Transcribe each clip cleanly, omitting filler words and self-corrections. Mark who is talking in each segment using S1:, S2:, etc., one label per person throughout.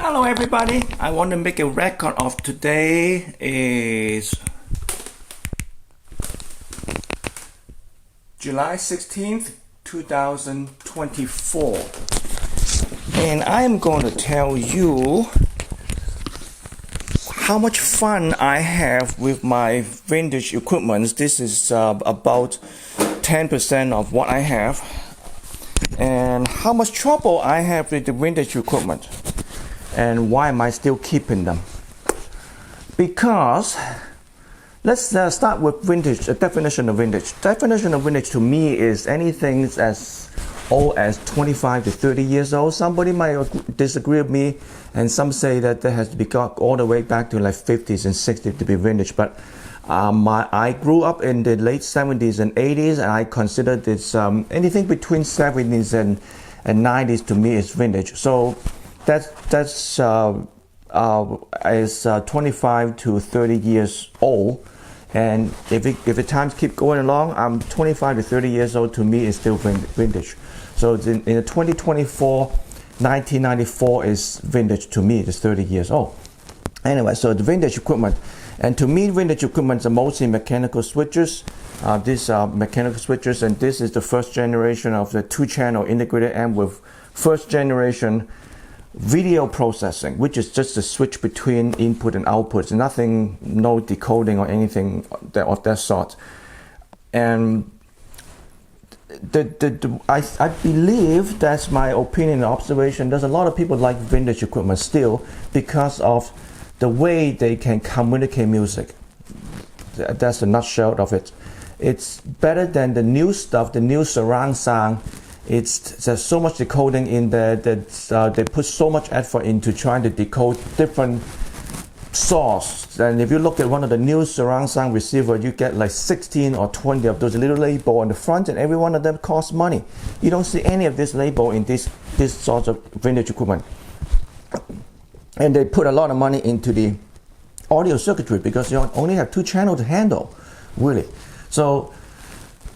S1: Hello everybody, I want to make a record of today is July 16th, 2024, and I am going to tell you how much fun I have with my vintage equipment. This is about 10% of what I have, and how much trouble I have with the vintage equipment. And why am I still keeping them? Because let's start with vintage. The definition of vintage. Definition of vintage to me is anything as old as 25 to 30 years old. Somebody might disagree with me, and some say that there has to be got all the way back to like 50s and 60s to be vintage. But I grew up in the late 70s and 80s, and I consider this anything between 70s and 90s to me is vintage. So that's is 25 to 30 years old, and if the times keep going along, I'm 25 to 30 years old. To me, is still vintage. So in the 2024, 1994 is vintage to me. It's 30 years old. Anyway, so the vintage equipment, and to me, vintage equipment are mostly mechanical switches. These are mechanical switches, and this is the first generation of the 2-channel integrated amp with first generation video processing, which is just a switch between input and outputs, nothing, no decoding or anything of that sort. And I believe, that's my opinion and observation, there's a lot of people like vintage equipment still because of the way they can communicate music. That's the nutshell of it. It's better than the new stuff, the new surround sound. There's so much decoding in there that they put so much effort into trying to decode different source. And if you look at one of the new surround sound receiver, you get like 16 or 20 of those little label on the front, and every one of them costs money. You don't see any of this label in this sort of vintage equipment. And they put a lot of money into the audio circuitry because you only have 2 channels to handle, really. So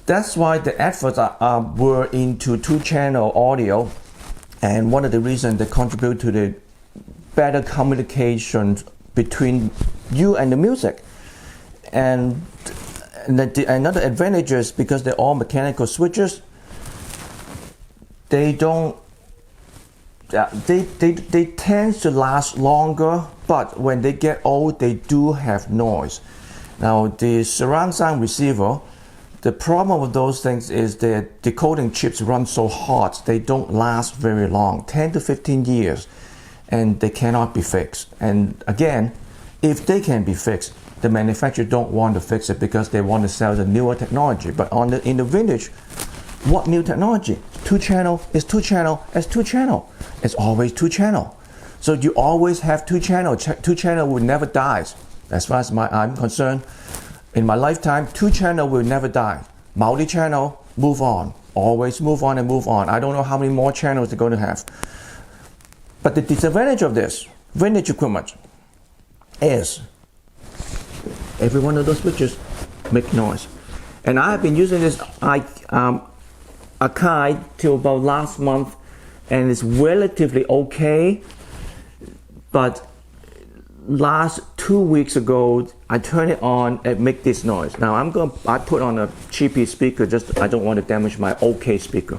S1: that's why the efforts were into 2-channel audio, and one of the reasons they contribute to the better communication between you and the music. And another advantage is because they're all mechanical switches, they don't. They tend to last longer, but when they get old, they do have noise. Now the surround sound receiver, the problem with those things is the decoding chips run so hot, they don't last very long, 10 to 15 years, and they cannot be fixed. And again, if they can be fixed, the manufacturer don't want to fix it because they want to sell the newer technology. But in the vintage, what new technology? 2-channel is 2-channel as 2-channel. It's always 2-channel. So you always have 2-channel. 2-channel will never die, as far as I'm concerned. In my lifetime, 2-channel will never die. Multi-channel, move on. Always move on and move on. I don't know how many more channels they're going to have. But the disadvantage of this vintage equipment is every one of those switches make noise. And I have been using this Akai till about last month, and it's relatively okay. But last 2 weeks ago, I turned it on and make this noise. Now I put on a cheapy speaker, I don't want to damage my okay speaker.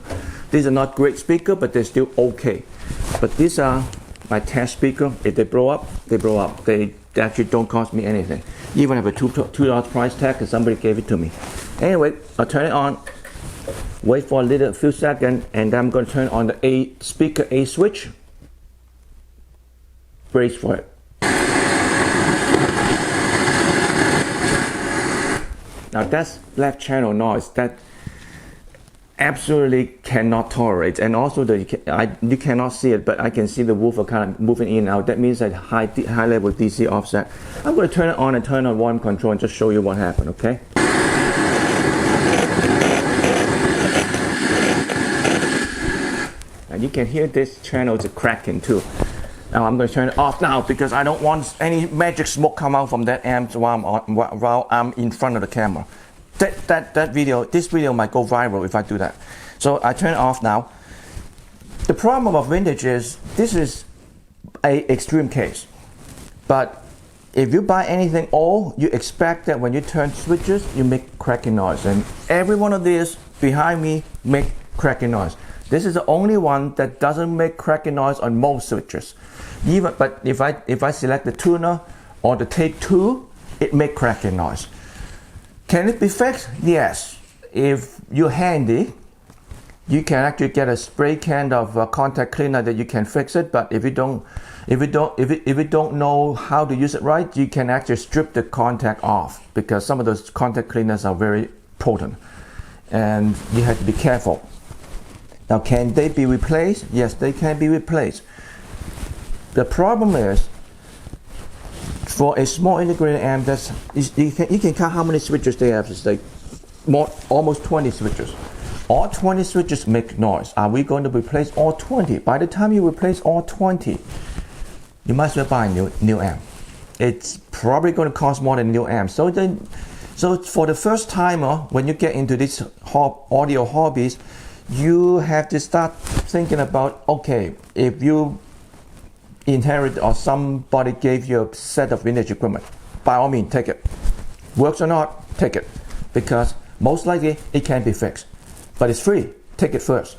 S1: These are not great speaker, but they're still okay. But these are my test speaker. If they blow up, they blow up. They actually don't cost me anything. Even have a $2 price tag because somebody gave it to me. Anyway, I'll turn it on, wait for a few seconds, and then I'm going to turn on the speaker A switch. Brace for it. Now that's left channel noise that absolutely cannot tolerate, and also you cannot see it, but I can see the woofer kind of moving in and out. That means that high level DC offset. I'm going to turn it on and turn on volume control and just show you what happened, okay? And you can hear this channel is cracking too. Now I'm going to turn it off now because I don't want any magic smoke come out from that amp while I'm in front of the camera. This video might go viral if I do that. So I turn it off now. The problem of vintage is this is a extreme case. But if you buy anything old, you expect that when you turn switches, you make cracking noise. And every one of these behind me make cracking noise. This is the only one that doesn't make cracking noise on most switches. But if I select the tuner or the take two, it make cracking noise. Can it be fixed? Yes. If you're handy, you can actually get a spray can of contact cleaner that you can fix it. But if you don't know how to use it right, you can actually strip the contact off, because some of those contact cleaners are very potent, and you have to be careful. Now, can they be replaced? Yes, they can be replaced. The problem is, for a small integrated amp, you can count how many switches they have. It's like almost 20 switches. All 20 switches make noise. Are we going to replace all 20? By the time you replace all 20, you might as well buy a new amp. It's probably going to cost more than a new amp. So for the first timer, when you get into these audio hobbies, you have to start thinking about, okay, if you inherit or somebody gave you a set of vintage equipment, by all means, take it. Works or not, take it. Because most likely it can be fixed. But it's free. Take it first.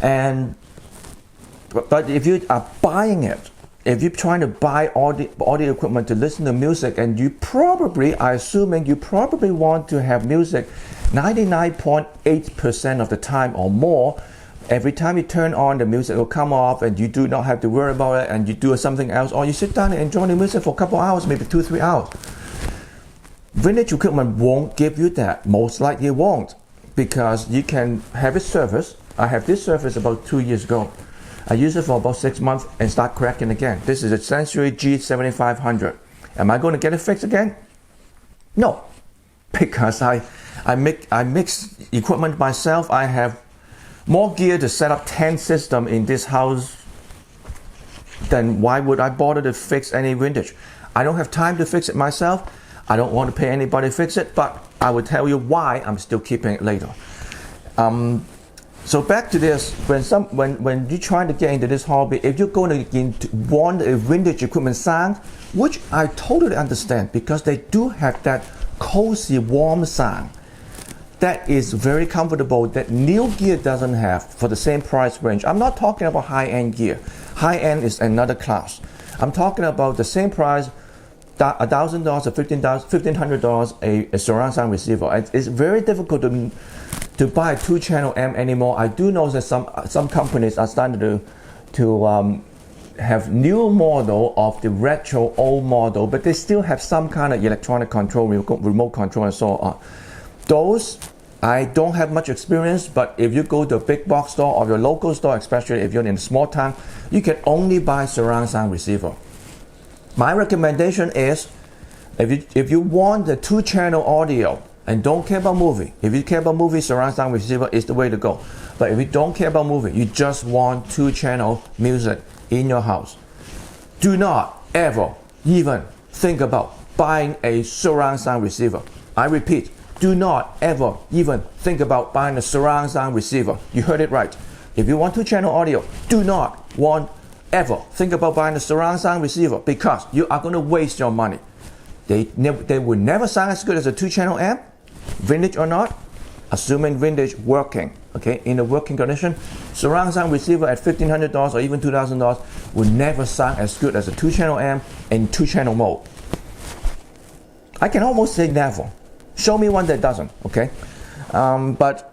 S1: But if you are buying it, if you're trying to buy audio equipment to listen to music, and I'm assuming you probably want to have music 99.8% of the time or more. Every time you turn on, the music will come off, and you do not have to worry about it, and you do something else, or you sit down and enjoy the music for a couple hours, maybe 2-3 hours. Vintage equipment won't give you that. Most likely it won't, because you can have it serviced. I have this service about 2 years ago. I used it for about 6 months and start cracking again. This is a Sensory G7500. Am I going to get it fixed again? No, because I mix equipment myself. I have more gear to set up 10 systems in this house. Then why would I bother to fix any vintage? I don't have time to fix it myself. I don't want to pay anybody to fix it, but I will tell you why I'm still keeping it later. So back to this, when you're trying to get into this hobby, if you're going to want a vintage equipment sound, which I totally understand, because they do have that cozy, warm sound that is very comfortable, that new gear doesn't have for the same price range. I'm not talking about high-end gear. High-end is another class. I'm talking about the same price, $1,000 or $1,500 a surround sound receiver. It's very difficult to buy a 2-channel amp anymore. I do know that some companies are starting to have new model of the retro old model, but they still have some kind of electronic control, remote control, and so on. Those I don't have much experience, but if you go to a big box store or your local store, especially if you're in a small town, you can only buy surround sound receiver. My recommendation is, if you want the 2-channel audio and don't care about movie, if you care about movie, surround sound receiver is the way to go. But if you don't care about movie, you just want 2-channel music in your house, do not ever even think about buying a surround sound receiver. I repeat, do not ever even think about buying a surround sound receiver. You heard it right. If you want 2-channel audio, do not ever think about buying a surround sound receiver, because you are going to waste your money. They will never sound as good as a 2-channel amp, vintage or not, assuming vintage working, okay, in a working condition. Surround sound receiver at $1,500 or even $2,000 will never sound as good as a 2-channel amp in 2-channel mode. I can almost say never. Show me one that doesn't, okay? But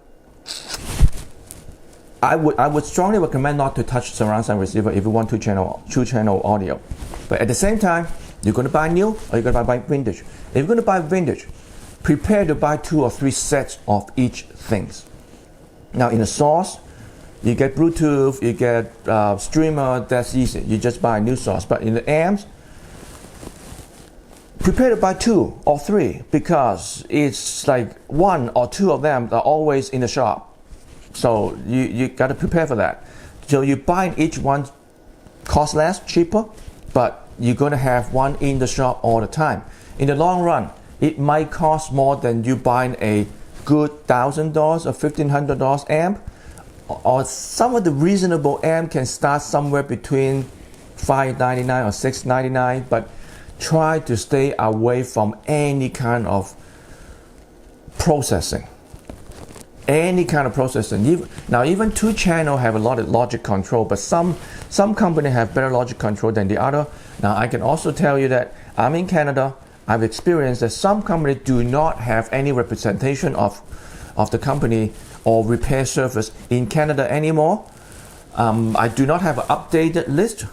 S1: I would strongly recommend not to touch surround sound receiver if you want 2-channel audio. But at the same time, you're going to buy new or you're going to buy vintage. If you're going to buy vintage, prepare to buy 2 or 3 sets of each things. Now in the source, you get Bluetooth, you get streamer, that's easy. You just buy a new source. But in the amps, prepare to buy 2 or 3, because it's like 1 or 2 of them are always in the shop. So you got to prepare for that. So you buy each one cost less, cheaper, but you're going to have one in the shop all the time. In the long run, it might cost more than you buying a good $1,000 or $1,500 amp, or some of the reasonable amp can start somewhere between $5.99 or $6.99, but try to stay away from any kind of processing. Any kind of processing. Now even 2-channel have a lot of logic control, but some company have better logic control than the other. Now I can also tell you that I'm in Canada. I've experienced that some companies do not have any representation of the company or repair service in Canada anymore. I do not have an updated list,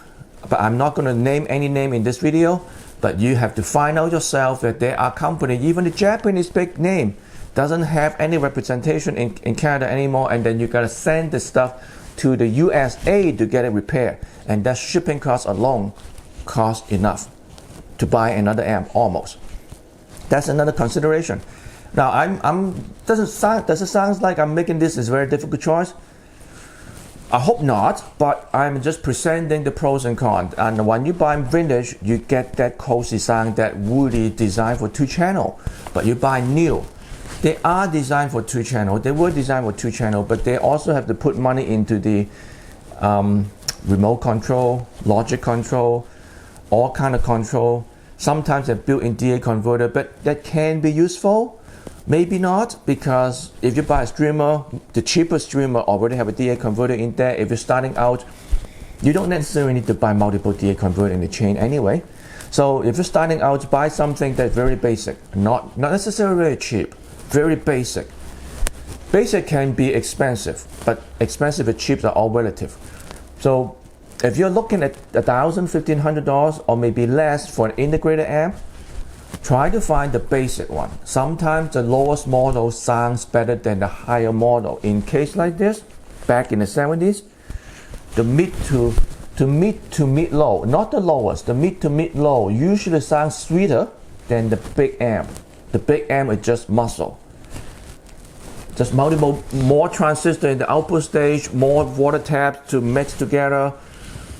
S1: but I'm not going to name any name in this video. But you have to find out yourself that there are companies, even the Japanese big name, doesn't have any representation in Canada anymore, and then you gotta send the stuff to the USA to get it repaired, and that shipping cost alone costs enough to buy another amp almost. That's another consideration. Now does it sound like I'm making this a very difficult choice? I hope not, but I'm just presenting the pros and cons. And when you buy vintage, you get that cozy sound that really designed for 2-channel, but you buy new. They are designed for 2-channel. They were designed for 2-channel, but they also have to put money into the remote control, logic control, all kind of control. Sometimes they built in DA converter, but that can be useful. Maybe not, because if you buy a streamer, the cheapest streamer already have a DA converter in there. If you're starting out, you don't necessarily need to buy multiple DA converter in the chain anyway. So if you're starting out, buy something that's very basic, not necessarily very cheap. Very basic. Basic can be expensive, but expensive and cheap are all relative. So if you're looking at $1,000, $1,500 or maybe less for an integrated amp, try to find the basic one. Sometimes the lowest model sounds better than the higher model. In case like this, back in the 70s, the mid to mid low, not the lowest, the mid to mid low usually sounds sweeter than the big amp. The big amp is just muscle. Just more transistor in the output stage, more water taps to mix together.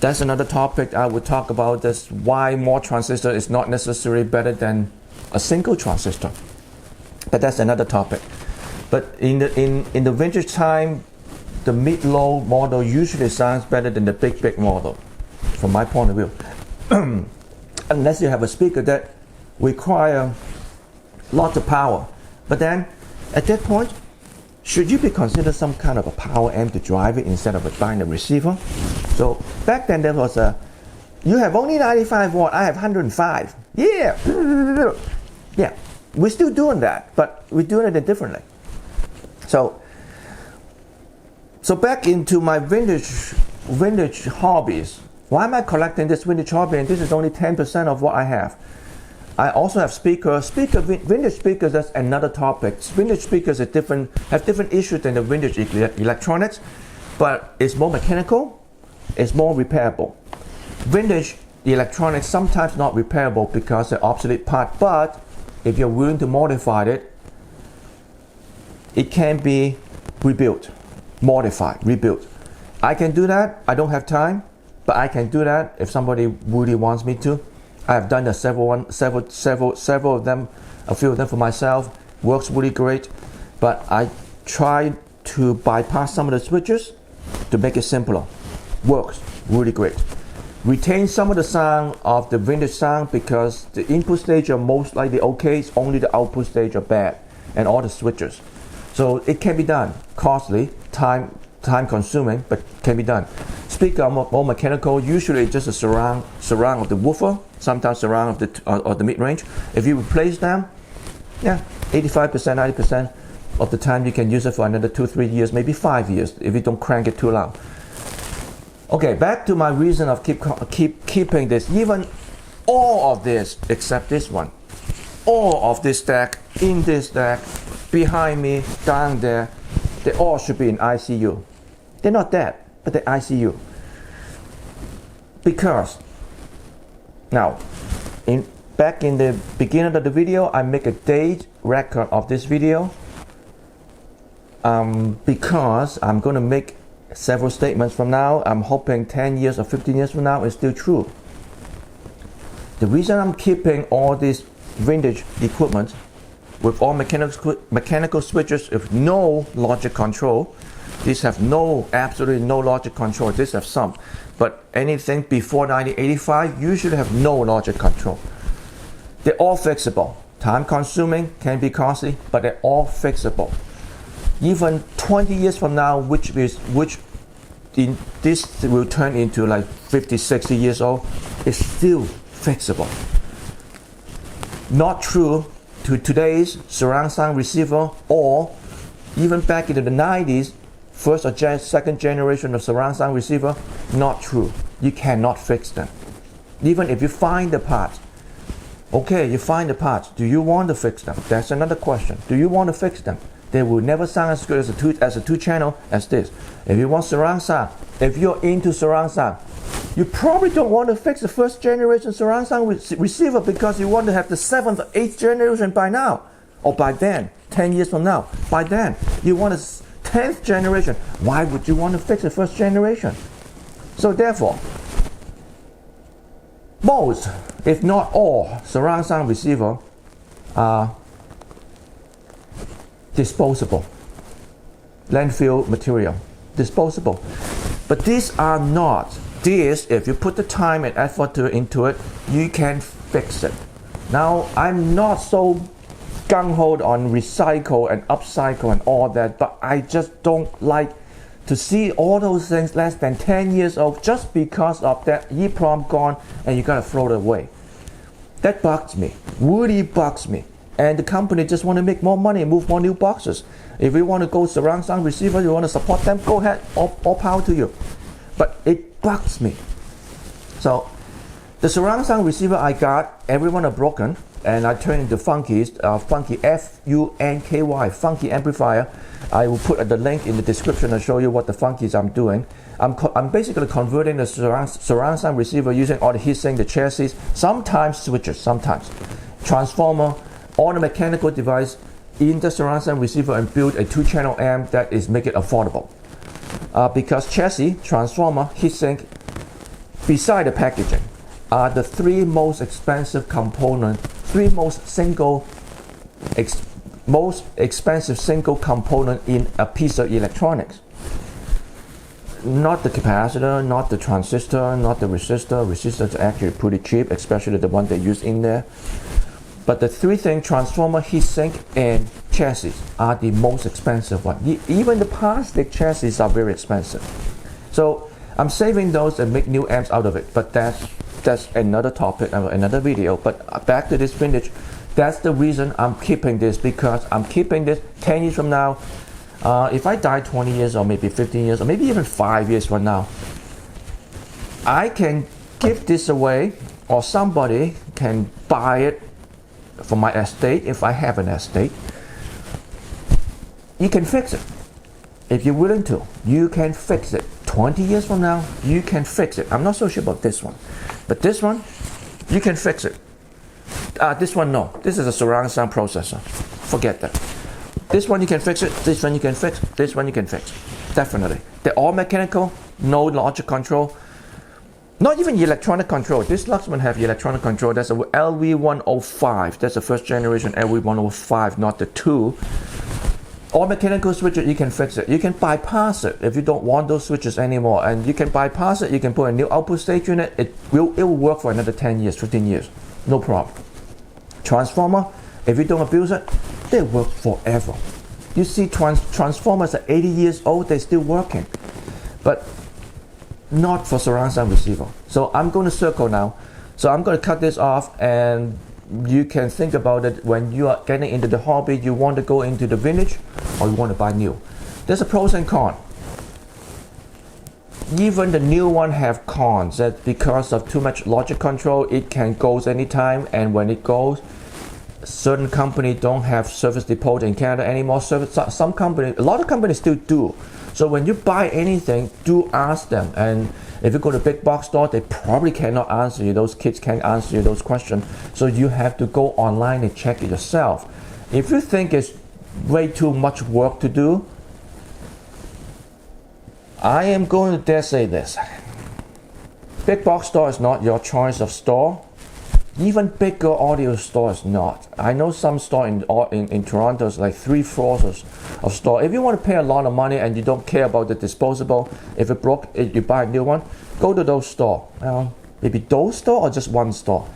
S1: That's another topic I would talk about. That's why more transistor is not necessarily better than a single transistor. But that's another topic. But in the vintage time, the mid-low model usually sounds better than the big model, from my point of view. Unless you have a speaker that require lots of power. But then, at that point, should you be considered some kind of a power amp to drive it instead of buying a receiver? So back then there was you have only 95 watt, I have 105. Yeah, yeah, we're still doing that, but we're doing it differently. So back into my vintage hobbies. Why am I collecting this vintage hobby? And this is only 10% of what I have. I also have vintage speakers. That's another topic. Vintage speakers have different issues than the vintage electronics, but it's more mechanical, it's more repairable. Vintage electronics sometimes not repairable because they're obsolete part, but if you're willing to modify it, it can be rebuilt, modified, rebuilt. I can do that. I don't have time, but I can do that if somebody really wants me to. I have done several of them, a few of them for myself. Works really great, but I try to bypass some of the switches to make it simpler. Works really great. Retain some of the sound of the vintage sound because the input stage are most likely okay. It's only the output stage are bad, and all the switches. So it can be done. Costly, time consuming, but can be done. Speaker are more mechanical. Usually just a surround of the woofer, sometimes surround of the mid-range. If you replace them, yeah, 85%, 90% of the time you can use it for another 2-3 years, maybe 5 years if you don't crank it too loud. Okay, back to my reason of keeping this. Even all of this except this one, all of this stack, in this stack, behind me, down there, they all should be in ICU. They're not dead, but they're ICU. Because now, back in the beginning of the video, I make a date record of this video because I'm going to make several statements from now. I'm hoping 10 years or 15 years from now is still true. The reason I'm keeping all this vintage equipment with all mechanical switches with no logic control These have absolutely no logic control. These have some. But anything before 1985 usually have no logic control. They're all fixable. Time consuming, can be costly, but they're all fixable. Even 20 years from now, which this will turn into like 50, 60 years old, is still fixable. Not true to today's surround sound receiver, or even back into the 90s, first or second generation of surround sound receiver. Not true. You cannot fix them. Even if you find the parts. Okay, you find the parts. Do you want to fix them? That's another question. Do you want to fix them? They will never sound as good as a two channel as this. If you want surround sound, if you're into surround sound, you probably don't want to fix the first generation surround sound receiver because you want to have the 7th or 8th generation by now, or by then, 10 years from now. By then, you want a 10th generation. Why would you want to fix the first generation? So therefore, most, if not all, surround sound receiver are disposable, landfill material, disposable. But these are not. This, if you put the time and effort into it, you can fix it. Now, I'm not so gung-ho on recycle and upcycle and all that, but I just don't like to see all those things less than 10 years old just because of that EEPROM gone and you gotta throw it away. That bugs me, really bugs me. And the company just want to make more money and move more new boxes. If you want to go surround sound receiver, you want to support them, go ahead, all power to you. But it bugs me. So the surround sound receiver I got, everyone are broken, and I turned into Funky, F-U-N-K-Y, Funky Amplifier. I will put the link in the description and show you what the Funkies I'm doing. I'm basically converting the surround sound receiver using all the heatsink, the chassis, sometimes switches, sometimes transformer, all the mechanical device in the surround sound receiver, and build a 2-channel amp that is make it affordable. Because chassis, transformer, heatsink, beside the packaging, are the 3 most expensive components, 3 most expensive single component in a piece of electronics. Not the capacitor, not the transistor, not the resistor. Resistors are actually pretty cheap, especially the one they use in there. But the 3 things, transformer, heatsink, and chassis, are the most expensive one. Even the plastic chassis are very expensive. So I'm saving those and make new amps out of it. But that's another topic, another video. But back to this vintage. That's the reason I'm keeping this, because I'm keeping this 10 years from now. If I die 20 years or maybe 15 years or maybe even 5 years from now, I can give this away, or somebody can buy it for my estate if I have an estate. You can fix it. If you're willing to, you can fix it. 20 years from now, you can fix it. I'm not so sure about this one, but this one, you can fix it. This one, no. This is a surround sound processor. Forget that. This one you can fix it. This one you can fix. This one you can fix. Definitely. They're all mechanical, no logic control. Not even electronic control. This Lux one have electronic control. That's a LV105. That's the first generation LV105, not the 2. All mechanical switches, you can fix it. You can bypass it if you don't want those switches anymore. And you can bypass it. You can put a new output stage in it. It will work for another 10 years, 15 years. No problem. Transformer, if you don't abuse it, they work forever. You see transformers are 80 years old, they're still working. But not for surround sound receiver. So I'm going to circle now. So I'm going to cut this off, and you can think about it when you are getting into the hobby. You want to go into the vintage or you want to buy new. There's a pros and cons. Even the new one have cons, that because of too much logic control, it can go anytime, and when it goes, certain companies don't have service depot in Canada anymore. Some companies, a lot of companies still do. So when you buy anything, do ask them. And if you go to big box store, they probably cannot answer you. Those kids can't answer you those questions. So you have to go online and check it yourself. If you think it's way too much work to do, I am going to dare say this. Big box store is not your choice of store. Even bigger audio stores not. I know some store in Toronto is like 3 floors of store. If you want to pay a lot of money and you don't care about the disposable, if it broke, you buy a new one, go to those store. Maybe those store or just one store.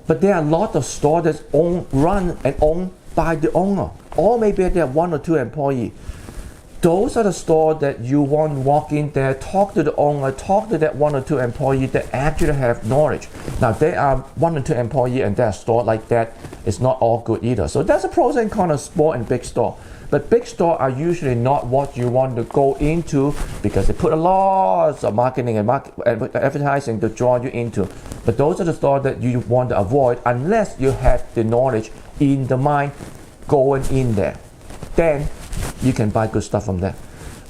S1: But there are a lot of stores that's run and owned by the owner. Or maybe they have 1 or 2 employees. Those are the stores that you want to walk in there, talk to the owner, talk to that 1 or 2 employees that actually have knowledge. Now, there are 1 or 2 employees and that store like that is not all good either. So that's a pros and cons of small and big store. But big store are usually not what you want to go into because they put a lot of marketing and advertising to draw you into. But those are the stores that you want to avoid unless you have the knowledge in the mind going in there. Then you can buy good stuff from them.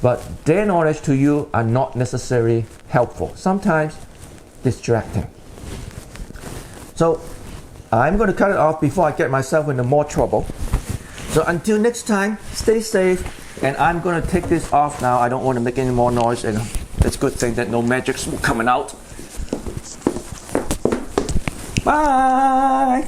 S1: But their knowledge to you are not necessarily helpful. Sometimes distracting. So I'm going to cut it off before I get myself into more trouble. So until next time, stay safe. And I'm going to take this off now. I don't want to make any more noise. And it's a good thing that no magic smoke coming out. Bye.